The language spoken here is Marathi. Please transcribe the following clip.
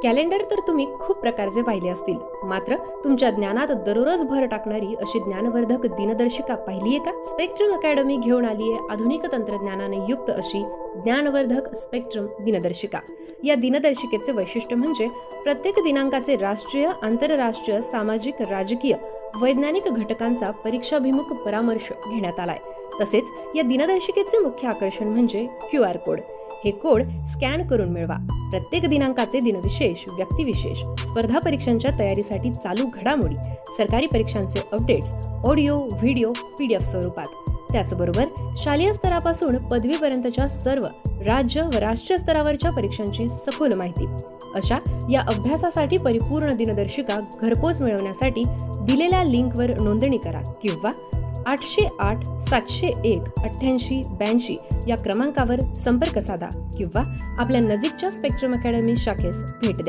कॅलेंडर तर तुम्ही खूप प्रकारचे पाहिले असतील, मात्र तुमच्या ज्ञानात दररोज भर टाकणारी अशी ज्ञानवर्धक दिनदर्शिका पाहिलीये का? स्पेक्ट्रम अकॅडमी घेऊन आलीये आधुनिक तंत्रज्ञानाने युक्त अशी ज्ञानवर्धक स्पेक्ट्रम दिनदर्शिका. या दिनदर्शिकेचे वैशिष्ट्य म्हणजे प्रत्येक दिनांकाचे राष्ट्रीय, आंतरराष्ट्रीय, सामाजिक, राजकीय, वैज्ञानिक घटकांचा परीक्षाभिमुख परामर्श घेण्यात आलाय. तसेच या दिनदर्शिकेचे मुख्य आकर्षण म्हणजे QR कोड. हे कोड स्कॅन करून मिळवा. प्रत्येक दिनांकाचे दिनविशेष, व्यक्तिविशेष, स्पर्धा परीक्षांच्या तयारीसाठी चालू घडामोडी, सरकारी परीक्षांचे अपडेट्स, ऑडिओ, व्हिडिओ, PDF स्वरूपात. त्याचबरोबर शालेय स्तरापासून पदवीपर्यंतच्या सर्व राज्य व राष्ट्रीय स्तरावरच्या परीक्षांची सखोल माहिती. अशा या अभ्यासासाठी परिपूर्ण दिनदर्शिका घरपोच मिळवण्यासाठी दिलेल्या लिंकवर नोंदणी करा किंवा 808-701-8882 या क्रमांकावर संपर्क साधा किंवा आपल्या नजीकच्या स्पेक्ट्रम अकॅडमी शाखेस भेट द्या.